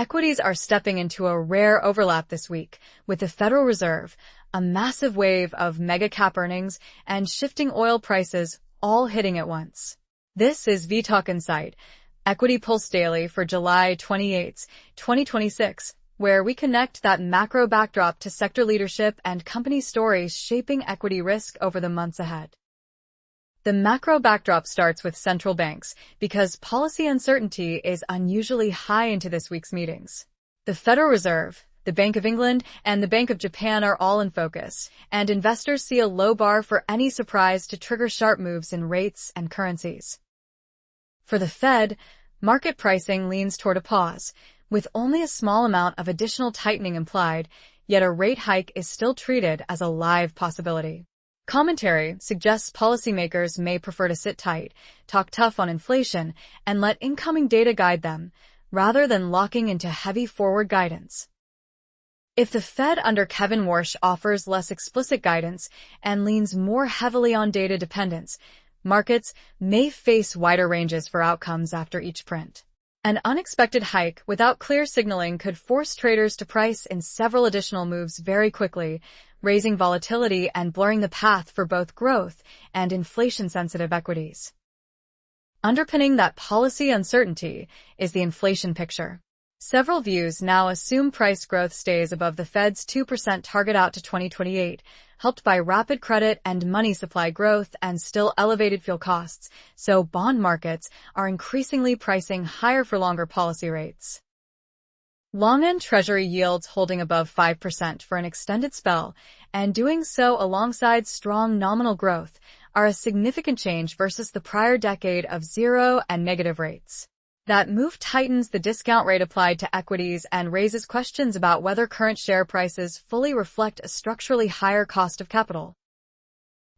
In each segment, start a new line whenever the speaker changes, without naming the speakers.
Equities are stepping into a rare overlap this week, with the Federal Reserve, a massive wave of mega-cap earnings, and shifting oil prices all hitting at once. This is vTalkInsight, Equity Pulse Daily for July 28, 2026, where we connect that macro backdrop to sector leadership and company stories shaping equity risk over the months ahead. The macro backdrop starts with central banks because policy uncertainty is unusually high into this week's meetings. The Federal Reserve, the Bank of England, and the Bank of Japan are all in focus, and investors see a low bar for any surprise to trigger sharp moves in rates and currencies. For the Fed, market pricing leans toward a pause, with only a small amount of additional tightening implied, yet a rate hike is still treated as a live possibility. Commentary suggests policymakers may prefer to sit tight, talk tough on inflation, and let incoming data guide them, rather than locking into heavy forward guidance. If the Fed under Kevin Warsh offers less explicit guidance and leans more heavily on data dependence, markets may face wider ranges for outcomes after each print. An unexpected hike without clear signaling could force traders to price in several additional moves very quickly, raising volatility and blurring the path for both growth and inflation-sensitive equities. Underpinning that policy uncertainty is the inflation picture. Several views now assume price growth stays above the Fed's 2% target out to 2028, helped by rapid credit and money supply growth and still elevated fuel costs, so bond markets are increasingly pricing higher for longer policy rates. Long-end Treasury yields holding above 5% for an extended spell, and doing so alongside strong nominal growth, are a significant change versus the prior decade of zero and negative rates. That move tightens the discount rate applied to equities and raises questions about whether current share prices fully reflect a structurally higher cost of capital.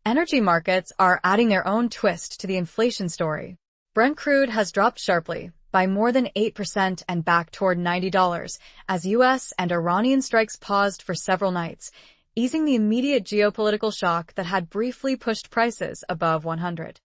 Energy markets are adding their own twist to the inflation story. Brent crude has dropped sharply, by more than 8% and back toward $90, as U.S. and Iranian strikes paused for several nights, easing the immediate geopolitical shock that had briefly pushed prices above 100.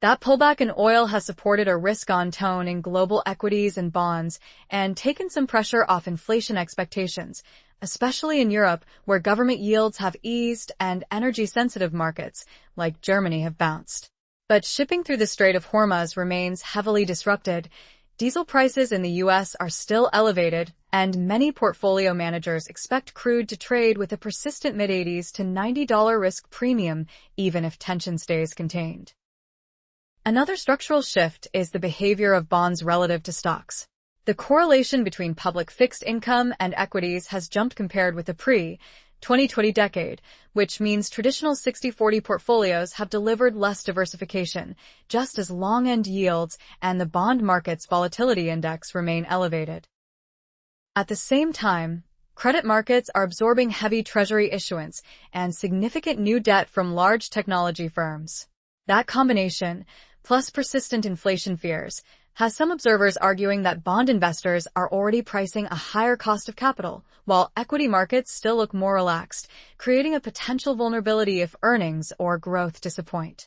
That pullback in oil has supported a risk-on tone in global equities and bonds and taken some pressure off inflation expectations, especially in Europe, where government yields have eased and energy-sensitive markets, like Germany, have bounced. But shipping through the Strait of Hormuz remains heavily disrupted. Diesel prices in the U.S. are still elevated, and many portfolio managers expect crude to trade with a persistent mid-80s to $90 risk premium, even if tension stays contained. Another structural shift is the behavior of bonds relative to stocks. The correlation between public fixed income and equities has jumped compared with the pre-2020 decade, which means traditional 60-40 portfolios have delivered less diversification, just as long-end yields and the bond market's volatility index remain elevated. At the same time, credit markets are absorbing heavy treasury issuance and significant new debt from large technology firms. That combination, plus persistent inflation fears, has some observers arguing that bond investors are already pricing a higher cost of capital, while equity markets still look more relaxed, creating a potential vulnerability if earnings or growth disappoint.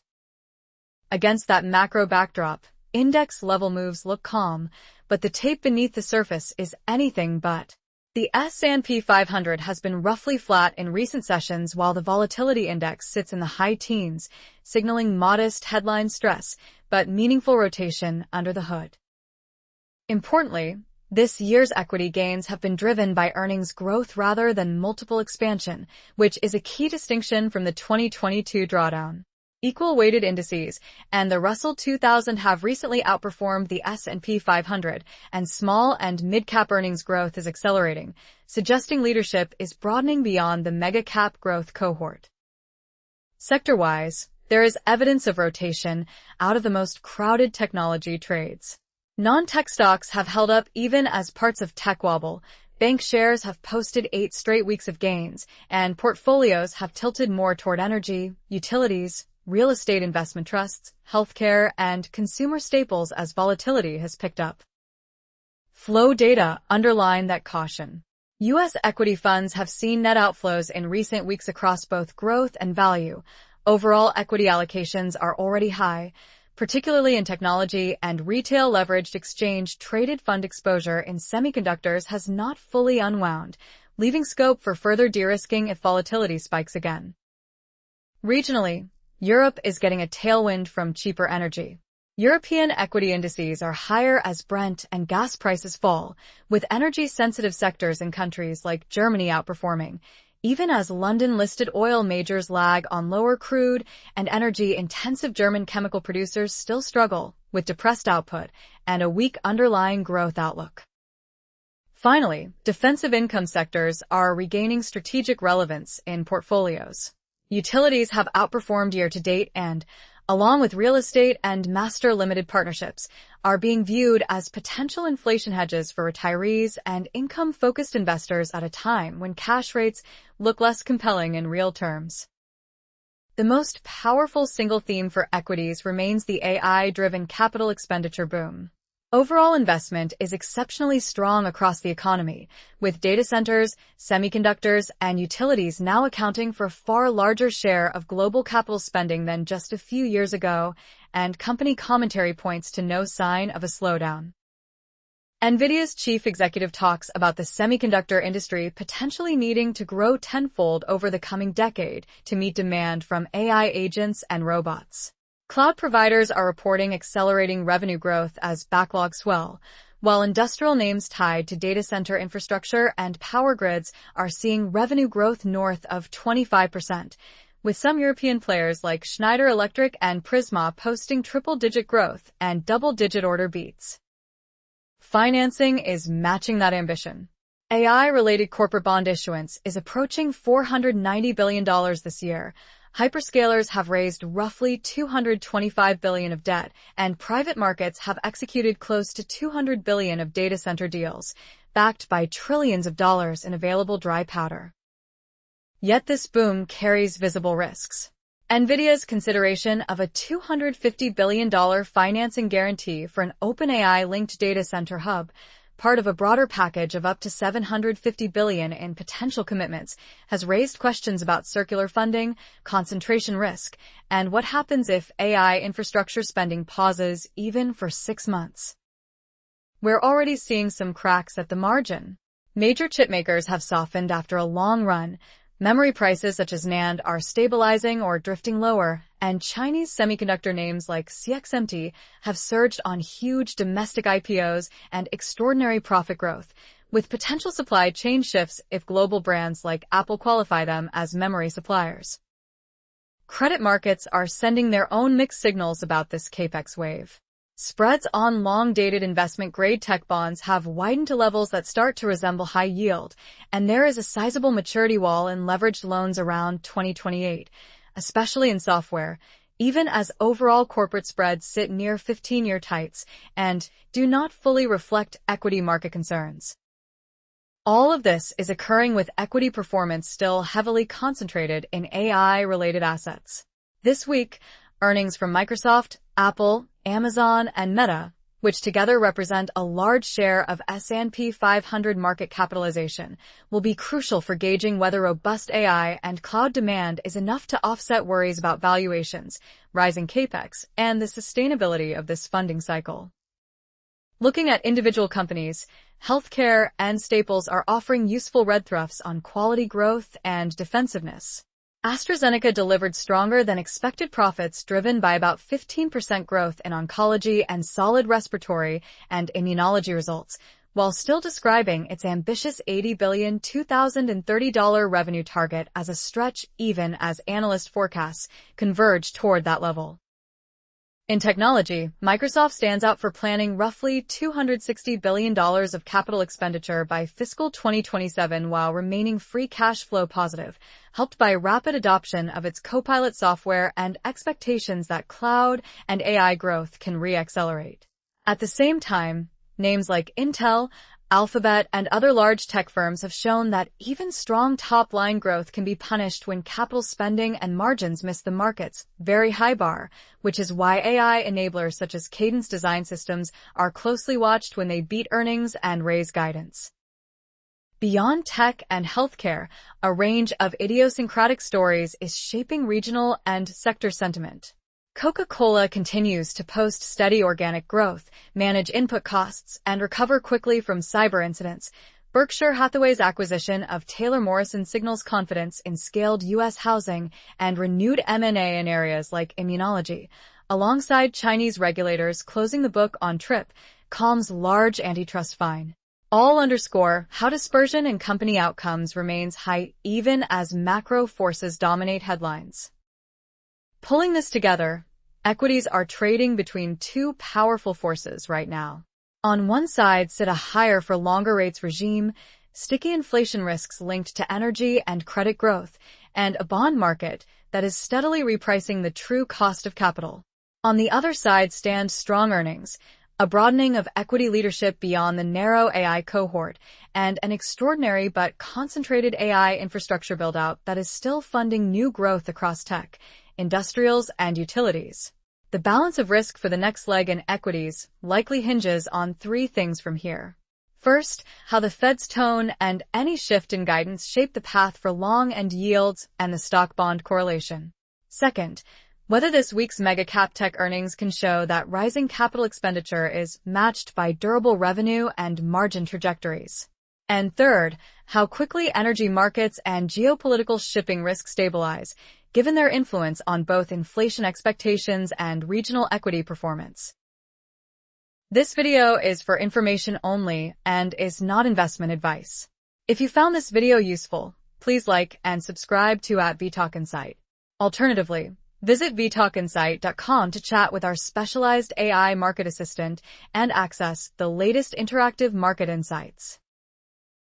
Against that macro backdrop, index-level moves look calm, but the tape beneath the surface is anything but. The S&P 500 has been roughly flat in recent sessions while the volatility index sits in the high teens, signaling modest headline stress, but meaningful rotation under the hood. Importantly, this year's equity gains have been driven by earnings growth rather than multiple expansion, which is a key distinction from the 2022 drawdown. Equal-weighted indices and the Russell 2000 have recently outperformed the S&P 500, and small and mid-cap earnings growth is accelerating, suggesting leadership is broadening beyond the mega-cap growth cohort. Sector-wise, there is evidence of rotation out of the most crowded technology trades. Non-tech stocks have held up even as parts of tech wobble. Bank shares have posted 8 straight weeks of gains, and portfolios have tilted more toward energy, utilities, real estate investment trusts, healthcare, and consumer staples as volatility has picked up. Flow data underline that caution. U.S. equity funds have seen net outflows in recent weeks across both growth and value. Overall equity allocations are already high, particularly in technology and retail. Leveraged exchange-traded fund exposure in semiconductors has not fully unwound, leaving scope for further de-risking if volatility spikes again. Regionally, Europe is getting a tailwind from cheaper energy. European equity indices are higher as Brent and gas prices fall, with energy-sensitive sectors in countries like Germany outperforming, even as London-listed oil majors lag on lower crude and energy-intensive German chemical producers still struggle with depressed output and a weak underlying growth outlook. Finally, defensive income sectors are regaining strategic relevance in portfolios. Utilities have outperformed year-to-date and, along with real estate and master limited partnerships, are being viewed as potential inflation hedges for retirees and income-focused investors at a time when cash rates look less compelling in real terms. The most powerful single theme for equities remains the AI-driven capital expenditure boom. Overall investment is exceptionally strong across the economy, with data centers, semiconductors, and utilities now accounting for a far larger share of global capital spending than just a few years ago, and company commentary points to no sign of a slowdown. NVIDIA's chief executive talks about the semiconductor industry potentially needing to grow tenfold over the coming decade to meet demand from AI agents and robots. Cloud providers are reporting accelerating revenue growth as backlogs swell, while industrial names tied to data center infrastructure and power grids are seeing revenue growth north of 25%, with some European players like Schneider Electric and Prisma posting triple-digit growth and double-digit order beats. Financing is matching that ambition. AI-related corporate bond issuance is approaching $490 billion this year. Hyperscalers have raised roughly $225 billion of debt, and private markets have executed close to $200 billion of data center deals, backed by trillions of dollars in available dry powder. Yet this boom carries visible risks. NVIDIA's consideration of a $250 billion financing guarantee for an OpenAI-linked data center hub, part of a broader package of up to $750 billion in potential commitments, has raised questions about circular funding, concentration risk, and what happens if AI infrastructure spending pauses even for 6 months. We're already seeing some cracks at the margin. Major chipmakers have softened after a long run. Memory prices such as NAND are stabilizing or drifting lower, and Chinese semiconductor names like CXMT have surged on huge domestic IPOs and extraordinary profit growth, with potential supply chain shifts if global brands like Apple qualify them as memory suppliers. Credit markets are sending their own mixed signals about this Capex wave. Spreads on long-dated investment-grade tech bonds have widened to levels that start to resemble high yield, and there is a sizable maturity wall in leveraged loans around 2028, especially in software, even as overall corporate spreads sit near 15-year tights and do not fully reflect equity market concerns. All of this is occurring with equity performance still heavily concentrated in AI-related assets. This week, earnings from Microsoft, Apple, Amazon, and Meta, which together represent a large share of S&P 500 market capitalization, will be crucial for gauging whether robust AI and cloud demand is enough to offset worries about valuations, rising Capex, and the sustainability of this funding cycle. Looking at individual companies, healthcare and staples are offering useful red thrusts on quality growth and defensiveness. AstraZeneca delivered stronger than expected profits driven by about 15% growth in oncology and solid respiratory and immunology results, while still describing its ambitious $80 billion 2030 revenue target as a stretch even as analyst forecasts converge toward that level. In technology, Microsoft stands out for planning roughly $260 billion of capital expenditure by fiscal 2027 while remaining free cash flow positive, helped by rapid adoption of its Copilot software and expectations that cloud and AI growth can re-accelerate. At the same time, names like Intel, Alphabet, and other large tech firms have shown that even strong top-line growth can be punished when capital spending and margins miss the market's very high bar, which is why AI enablers such as Cadence Design Systems are closely watched when they beat earnings and raise guidance. Beyond tech and healthcare, a range of idiosyncratic stories is shaping regional and sector sentiment. Coca-Cola continues to post steady organic growth, manage input costs, and recover quickly from cyber incidents. Berkshire Hathaway's acquisition of Taylor Morrison signals confidence in scaled U.S. housing and renewed M&A in areas like immunology, alongside Chinese regulators closing the book on TRIP, calms large antitrust fine. All underscore how dispersion in company outcomes remains high even as macro forces dominate headlines. Pulling this together, equities are trading between two powerful forces right now. On one side sit a higher for longer rates regime, sticky inflation risks linked to energy and credit growth, and a bond market that is steadily repricing the true cost of capital. On the other side stand strong earnings, a broadening of equity leadership beyond the narrow AI cohort, and an extraordinary but concentrated AI infrastructure buildout that is still funding new growth across tech, industrials, and utilities. The balance of risk for the next leg in equities likely hinges on three things from here. First, how the Fed's tone and any shift in guidance shape the path for long-end yields and the stock-bond correlation. Second, whether this week's mega-cap tech earnings can show that rising capital expenditure is matched by durable revenue and margin trajectories. And third, how quickly energy markets and geopolitical shipping risk stabilize, given their influence on both inflation expectations and regional equity performance. This video is for information only and is not investment advice. If you found this video useful, please like and subscribe to vTalkInsight. Alternatively, visit vTalkInsight.com to chat with our specialized AI market assistant and access the latest interactive market insights.